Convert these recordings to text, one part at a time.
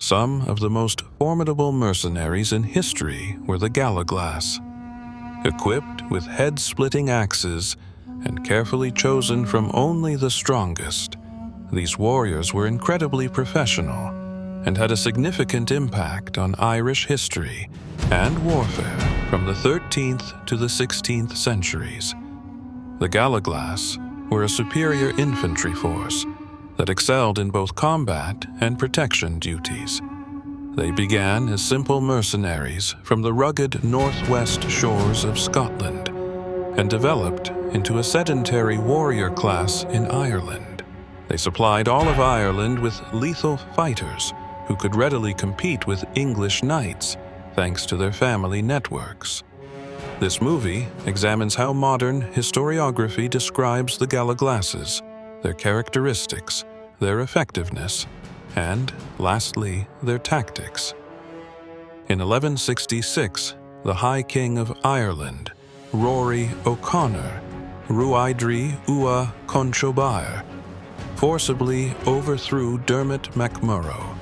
Some of the most formidable mercenaries in history were the Galloglass. Equipped with head-splitting axes and carefully chosen from only the strongest, these warriors were incredibly professional and had a significant impact on Irish history and warfare from the 13th to the 16th centuries. The Galloglass were a superior infantry force that excelled in both combat and protection duties. They began as simple mercenaries from the rugged northwest shores of Scotland and developed into a sedentary warrior class in Ireland. They supplied all of Ireland with lethal fighters who could readily compete with English knights thanks to their family networks. This movie examines how modern historiography describes the Galloglasses, their characteristics, their effectiveness, and, lastly, their tactics. In 1166, the High King of Ireland, Rory O'Connor, Ruaidrí Ua Conchobar, forcibly overthrew Dermot MacMurrough,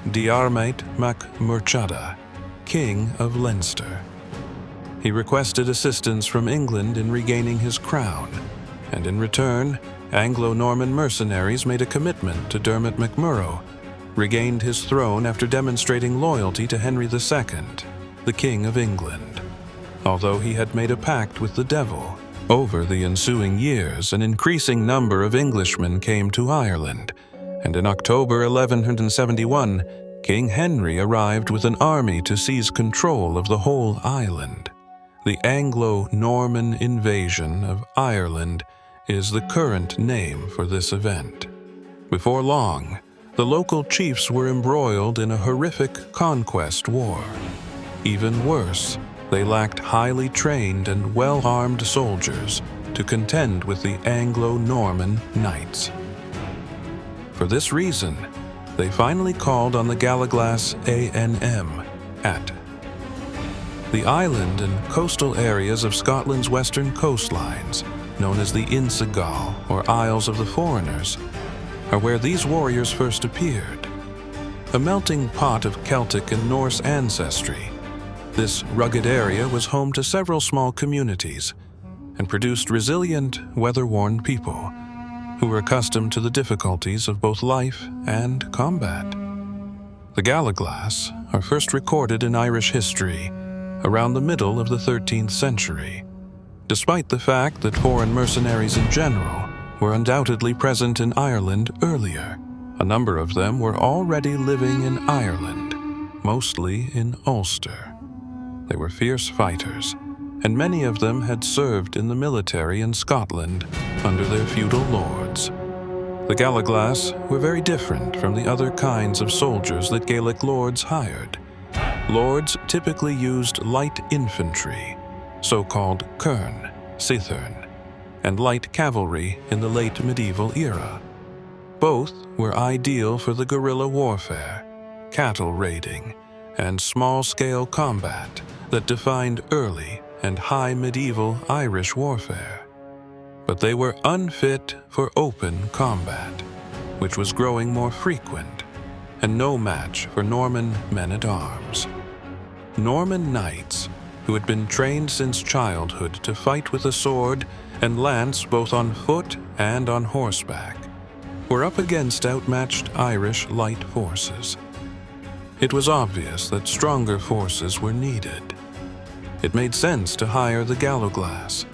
Diarmait mac Murchada, King of Leinster. He requested assistance from England in regaining his crown, and in return, Anglo-Norman mercenaries made a commitment to Dermot MacMurrough, regained his throne after demonstrating loyalty to Henry II, the King of England. Although he had made a pact with the devil, over the ensuing years an increasing number of Englishmen came to Ireland, and in October 1171, King Henry arrived with an army to seize control of the whole island. The Anglo-Norman invasion of Ireland is the current name for this event. Before long, the local chiefs were embroiled in a horrific conquest war. Even worse, they lacked highly trained and well-armed soldiers to contend with the Anglo-Norman knights. For this reason, they finally called on the Galloglass A&M at. The island and coastal areas of Scotland's western coastlines, known as the Insigall or Isles of the Foreigners, are where these warriors first appeared. A melting pot of Celtic and Norse ancestry, this rugged area was home to several small communities and produced resilient, weather-worn people who were accustomed to the difficulties of both life and combat. The Galloglass are first recorded in Irish history around the middle of the 13th century. Despite the fact that foreign mercenaries in general were undoubtedly present in Ireland earlier, a number of them were already living in Ireland, mostly in Ulster. They were fierce fighters, and many of them had served in the military in Scotland under their feudal lords. The Galloglass were very different from the other kinds of soldiers that Gaelic lords hired. Lords typically used light infantry, so-called kern, cithern, and light cavalry in the late medieval era. Both were ideal for the guerrilla warfare, cattle raiding, and small-scale combat that defined early and high medieval Irish warfare. But they were unfit for open combat, which was growing more frequent, and no match for Norman men-at-arms. Norman knights, who had been trained since childhood to fight with a sword and lance both on foot and on horseback, were up against outmatched Irish light forces. It was obvious that stronger forces were needed. It made sense to hire the Galloglass,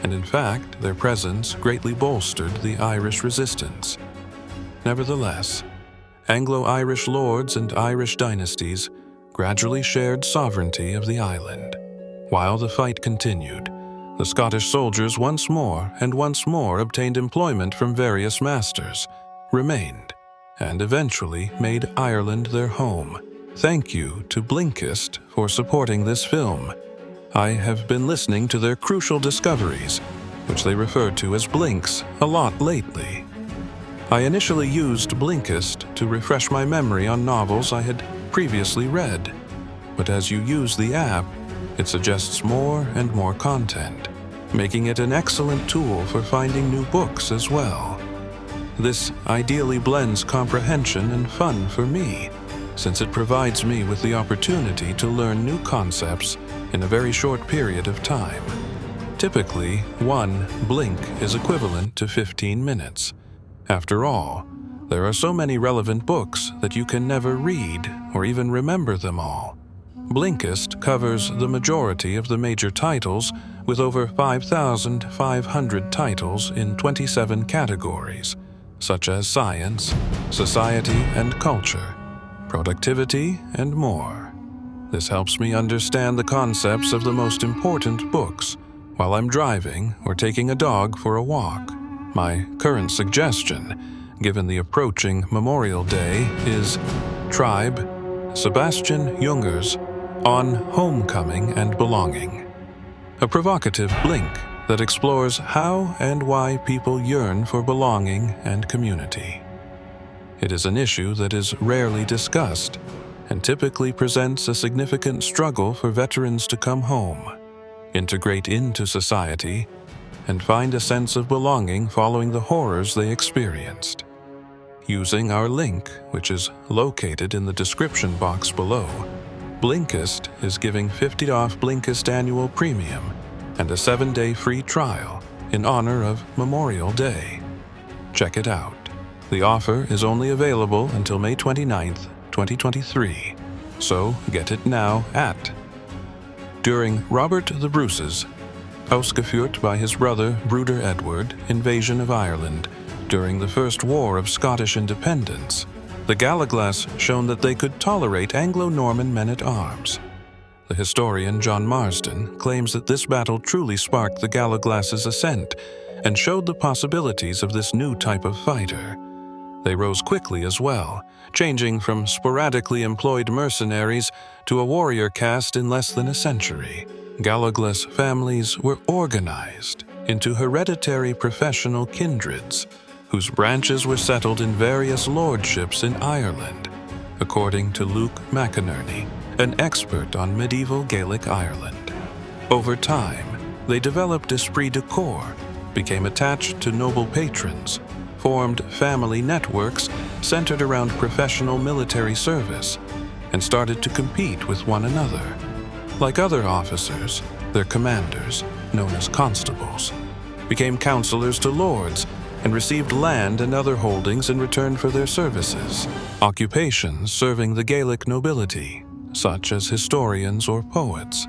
and in fact, their presence greatly bolstered the Irish resistance. Nevertheless, Anglo-Irish lords and Irish dynasties gradually shared sovereignty of the island. While the fight continued, the Scottish soldiers once more obtained employment from various masters, remained, and eventually made Ireland their home. Thank you to Blinkist for supporting this film. I have been listening to their crucial discoveries, which they refer to as blinks, a lot lately. I initially used Blinkist to refresh my memory on novels I had previously read, but as you use the app, it suggests more and more content, making it an excellent tool for finding new books as well. This ideally blends comprehension and fun for me, since it provides me with the opportunity to learn new concepts in a very short period of time. Typically, one blink is equivalent to 15 minutes. After all, there are so many relevant books that you can never read or even remember them all. Blinkist covers the majority of the major titles with over 5,500 titles in 27 categories, such as science, society and culture, productivity, and more. This helps me understand the concepts of the most important books while I'm driving or taking a dog for a walk. My current suggestion, given the approaching Memorial Day, is Tribe, Sebastian Junger's On Homecoming and Belonging, a provocative blink that explores how and why people yearn for belonging and community. It is an issue that is rarely discussed and typically presents a significant struggle for veterans to come home, integrate into society, and find a sense of belonging following the horrors they experienced. Using our link, which is located in the description box below, Blinkist is giving 50 off Blinkist Annual Premium and a 7-day free trial in honor of Memorial Day. Check it out. The offer is only available until May 29th, 2023, so get it now at During Robert the Bruce's, ausgeführt by his brother Bruder Edward, invasion of Ireland during the First War of Scottish Independence, the Galloglass shown that they could tolerate Anglo-Norman men-at-arms. The historian John Marsden claims that this battle truly sparked the Galloglass's ascent and showed the possibilities of this new type of fighter. They rose quickly as well, changing from sporadically employed mercenaries to a warrior caste in less than a century. Galloglass families were organized into hereditary professional kindreds, whose branches were settled in various lordships in Ireland, according to Luke McInerney, an expert on medieval Gaelic Ireland. Over time, they developed esprit de corps, became attached to noble patrons, formed family networks centered around professional military service, and started to compete with one another. Like other officers, their commanders, known as constables, became counselors to lords and received land and other holdings in return for their services. Occupations serving the Gaelic nobility, such as historians or poets.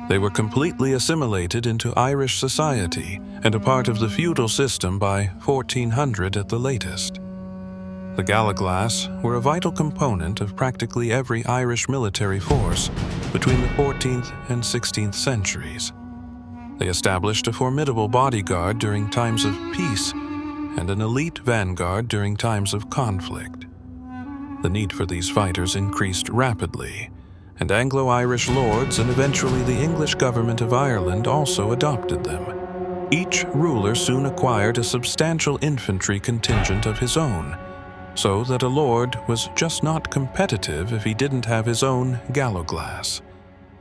They were completely assimilated into Irish society and a part of the feudal system by 1400 at the latest. The Galloglass were a vital component of practically every Irish military force between the 14th and 16th centuries. They established a formidable bodyguard during times of peace and an elite vanguard during times of conflict. The need for these fighters increased rapidly, and Anglo-Irish lords and eventually the English government of Ireland also adopted them. Each ruler soon acquired a substantial infantry contingent of his own, so that a lord was just not competitive if he didn't have his own Galloglass.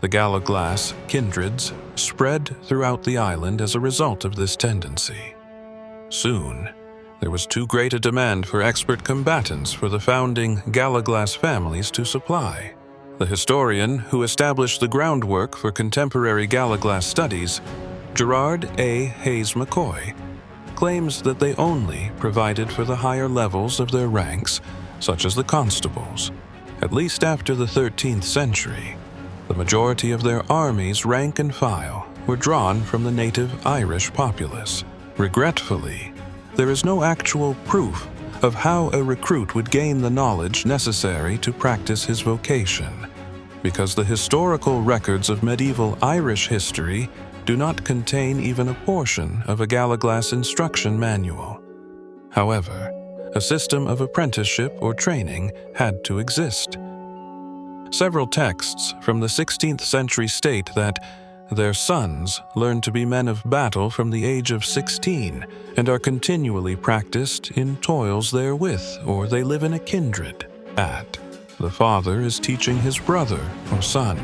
The Galloglass kindreds spread throughout the island as a result of this tendency. Soon, there was too great a demand for expert combatants for the founding Galloglass families to supply. The historian who established the groundwork for contemporary Galloglass studies, Gerard A. Hayes McCoy, claims that they only provided for the higher levels of their ranks, such as the constables. At least after the 13th century, the majority of their armies, rank and file, were drawn from the native Irish populace. Regretfully, there is no actual proof of how a recruit would gain the knowledge necessary to practice his vocation, because the historical records of medieval Irish history do not contain even a portion of a Galloglass instruction manual. However, a system of apprenticeship or training had to exist. Several texts from the 16th century state that their sons learn to be men of battle from the age of 16 and are continually practiced in toils therewith, or they live in a kindred. The father is teaching his brother or son,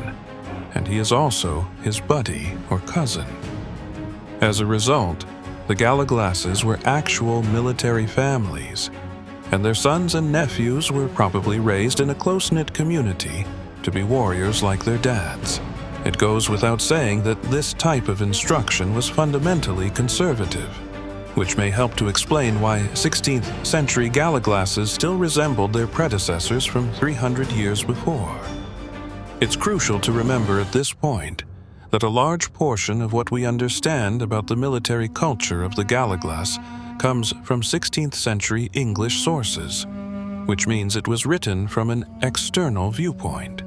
and he is also his buddy or cousin. As a result, the Galloglasses were actual military families, and their sons and nephews were probably raised in a close-knit community to be warriors like their dads. It goes without saying that this type of instruction was fundamentally conservative, which may help to explain why 16th century Galloglasses still resembled their predecessors from 300 years before. It's crucial to remember at this point that a large portion of what we understand about the military culture of the Galloglass comes from 16th century English sources, which means it was written from an external viewpoint.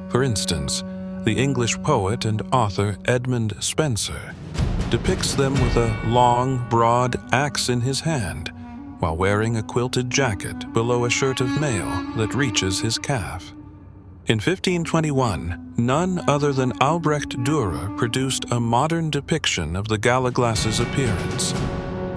For instance, the English poet and author Edmund Spenser depicts them with a long, broad axe in his hand, while wearing a quilted jacket below a shirt of mail that reaches his calf. In 1521, none other than Albrecht Dürer produced a modern depiction of the Galloglass's appearance.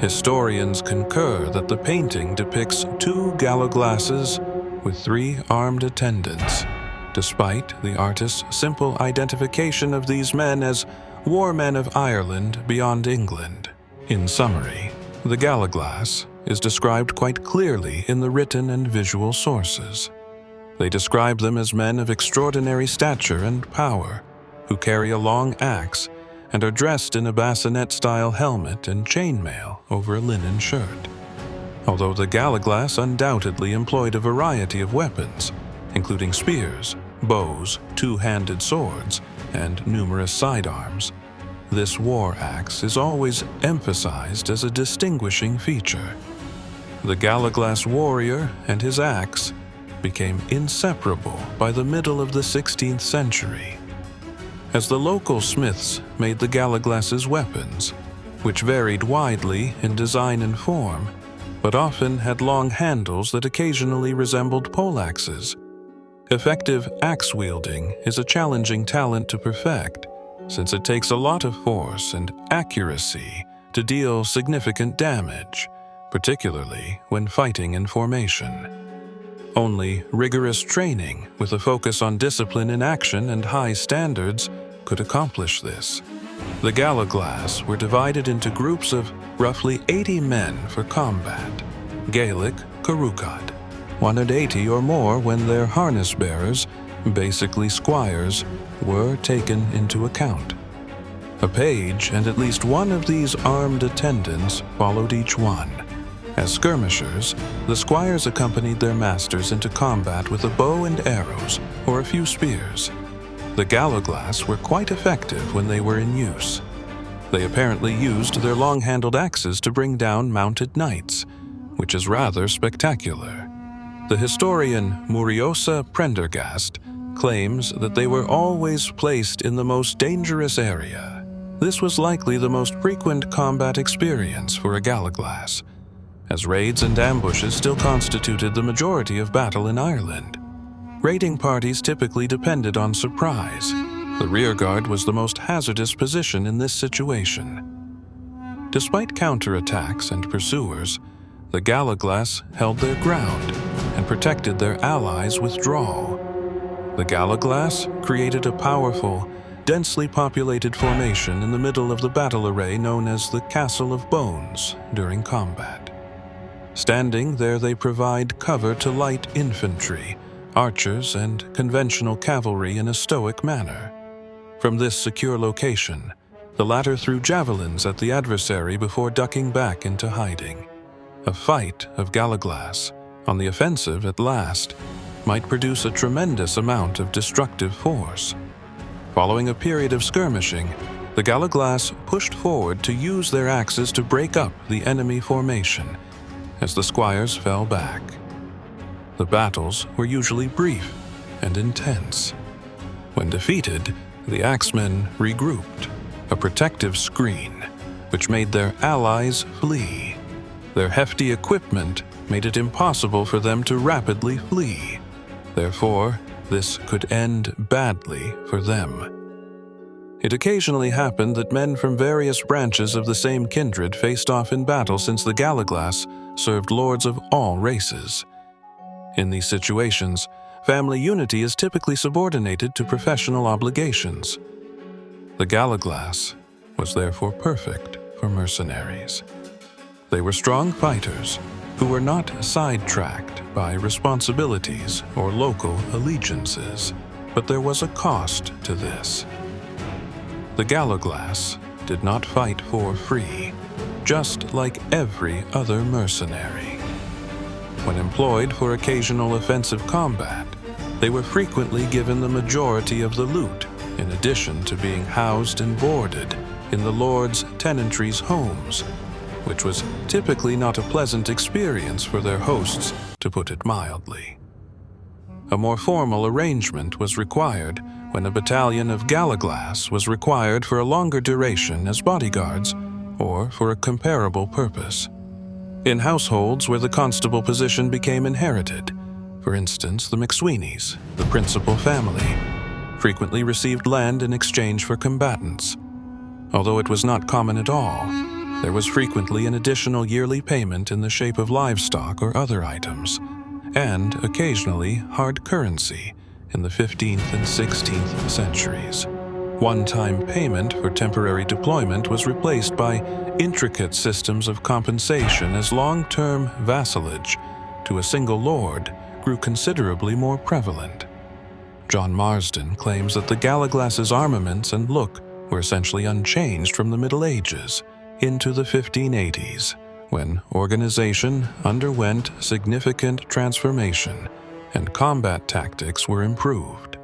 Historians concur that the painting depicts 2 Galloglasses with 3 armed attendants, despite the artist's simple identification of these men as war men of Ireland beyond England. In summary, the Galloglass is described quite clearly in the written and visual sources. They describe them as men of extraordinary stature and power, who carry a long axe and are dressed in a bassinet-style helmet and chainmail over a linen shirt. Although the Galloglass undoubtedly employed a variety of weapons, including spears, bows, 2-handed swords, and numerous sidearms, this war axe is always emphasized as a distinguishing feature. The Galloglass warrior and his axe became inseparable by the middle of the 16th century, as the local smiths made the Galloglass's weapons, which varied widely in design and form, but often had long handles that occasionally resembled poleaxes. Effective axe wielding is a challenging talent to perfect, since it takes a lot of force and accuracy to deal significant damage, particularly when fighting in formation. Only rigorous training with a focus on discipline in action and high standards could accomplish this. The Galloglass were divided into groups of roughly 80 men for combat, Gaelic Carúcad, 180 or more when their harness bearers, basically squires, were taken into account. A page and at least one of these armed attendants followed each one. As skirmishers, the squires accompanied their masters into combat with a bow and arrows or a few spears. The Galloglass were quite effective when they were in use. They apparently used their long-handled axes to bring down mounted knights, which is rather spectacular. The historian Muriosa Prendergast claims that they were always placed in the most dangerous area. This was likely the most frequent combat experience for a Galloglass, as raids and ambushes still constituted the majority of battle in Ireland. Raiding parties typically depended on surprise. The rearguard was the most hazardous position in this situation. Despite counterattacks and pursuers, the Galloglass held their ground and protected their allies' withdrawal. The Galloglass created a powerful, densely populated formation in the middle of the battle array known as the Castle of Bones during combat. Standing there, they provide cover to light infantry, archers, and conventional cavalry in a stoic manner. From this secure location, the latter threw javelins at the adversary before ducking back into hiding. A fight of Galloglass, on the offensive at last, might produce a tremendous amount of destructive force. Following a period of skirmishing, the Galloglass pushed forward to use their axes to break up the enemy formation, as the squires fell back. The battles were usually brief and intense. When defeated, the axemen regrouped, a protective screen, which made their allies flee. Their hefty equipment made it impossible for them to rapidly flee. Therefore, this could end badly for them. It occasionally happened that men from various branches of the same kindred faced off in battle, since the Galloglass served lords of all races. In these situations, family unity is typically subordinated to professional obligations. The Galloglass was therefore perfect for mercenaries. They were strong fighters, who were not sidetracked by responsibilities or local allegiances, but there was a cost to this. The Galloglass did not fight for free, just like every other mercenary. When employed for occasional offensive combat, they were frequently given the majority of the loot, in addition to being housed and boarded in the lord's tenantry's homes, which was typically not a pleasant experience for their hosts, to put it mildly. A more formal arrangement was required when a battalion of Galloglass was required for a longer duration as bodyguards or for a comparable purpose. In households where the constable position became inherited, for instance, the McSweeneys, the principal family, frequently received land in exchange for combatants. Although it was not common at all, there was frequently an additional yearly payment in the shape of livestock or other items, and occasionally hard currency in the 15th and 16th centuries. One-time payment for temporary deployment was replaced by intricate systems of compensation as long-term vassalage to a single lord grew considerably more prevalent. John Marsden claims that the Galloglass's armaments and look were essentially unchanged from the Middle Ages into the 1580s, when organization underwent significant transformation and combat tactics were improved.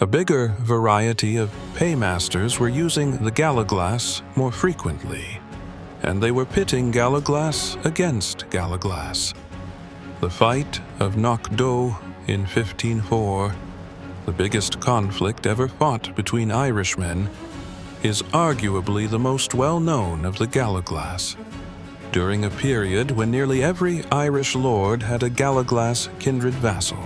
A bigger variety of paymasters were using the Galloglass more frequently, and they were pitting Galloglass against Galloglass. The fight of Knockdoe in 1504, the biggest conflict ever fought between Irishmen, is arguably the most well-known of the Galloglass. During a period when nearly every Irish lord had a Galloglass kindred vassal,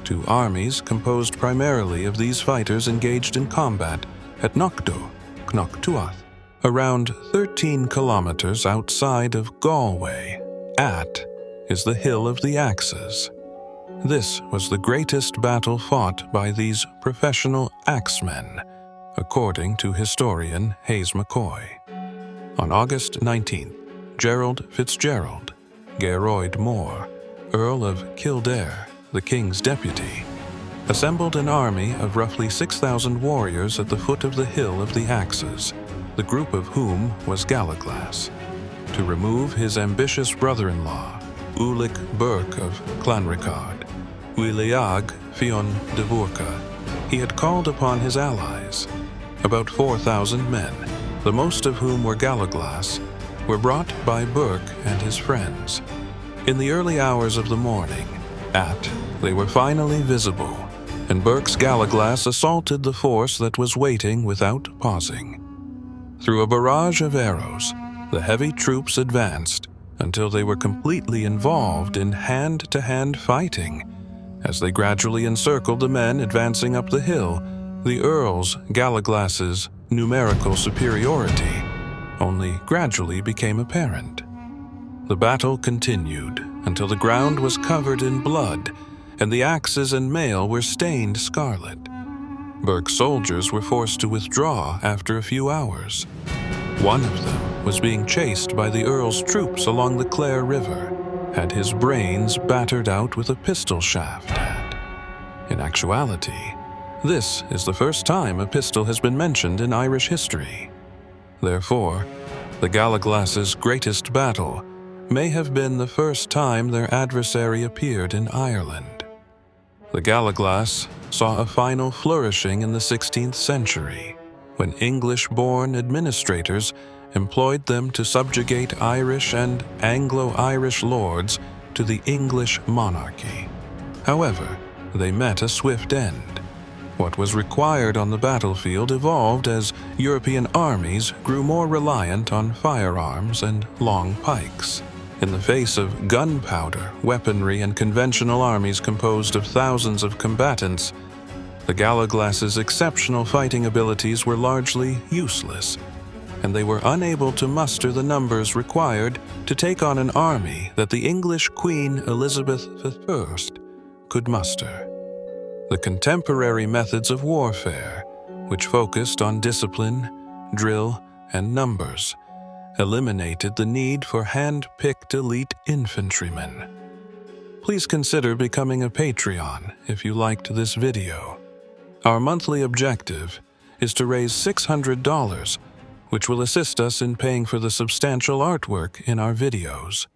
two armies composed primarily of these fighters engaged in combat at Knockdoe, Knocktuath, around 13 kilometers outside of Galway. At is the Hill of the Axes. This was the greatest battle fought by these professional axemen, according to historian Hayes McCoy. On August 19th, Gerald Fitzgerald, Geroid Moore, Earl of Kildare, the king's deputy, assembled an army of roughly 6,000 warriors at the foot of the Hill of the Axes, the group of whom was Galloglass, to remove his ambitious brother-in-law, Ulick Burke of Clanricarde, Uiliag Fionn de Burca. He had called upon his allies. About 4,000 men, the most of whom were Galloglass, were brought by Burke and his friends. In the early hours of the morning, they were finally visible, and Burke's Galloglass assaulted the force that was waiting without pausing. Through a barrage of arrows, the heavy troops advanced until they were completely involved in hand-to-hand fighting. As they gradually encircled the men advancing up the hill, the Earl's Galloglass's numerical superiority only gradually became apparent. The battle continued until the ground was covered in blood and the axes and mail were stained scarlet. Burke's soldiers were forced to withdraw after a few hours. One of them was being chased by the Earl's troops along the Clare River, had his brains battered out with a pistol shaft at. In actuality, this is the first time a pistol has been mentioned in Irish history. Therefore, the Galloglass's greatest battle may have been the first time their adversary appeared in Ireland. The Galloglass saw a final flourishing in the 16th century, when English-born administrators employed them to subjugate Irish and Anglo-Irish lords to the English monarchy. However, they met a swift end. What was required on the battlefield evolved as European armies grew more reliant on firearms and long pikes. In the face of gunpowder, weaponry, and conventional armies composed of thousands of combatants, the Galloglass's exceptional fighting abilities were largely useless, and they were unable to muster the numbers required to take on an army that the English Queen Elizabeth I could muster. The contemporary methods of warfare, which focused on discipline, drill, and numbers, eliminated the need for hand-picked elite infantrymen. Please consider becoming a Patreon if you liked this video. Our monthly objective is to raise $600, which will assist us in paying for the substantial artwork in our videos.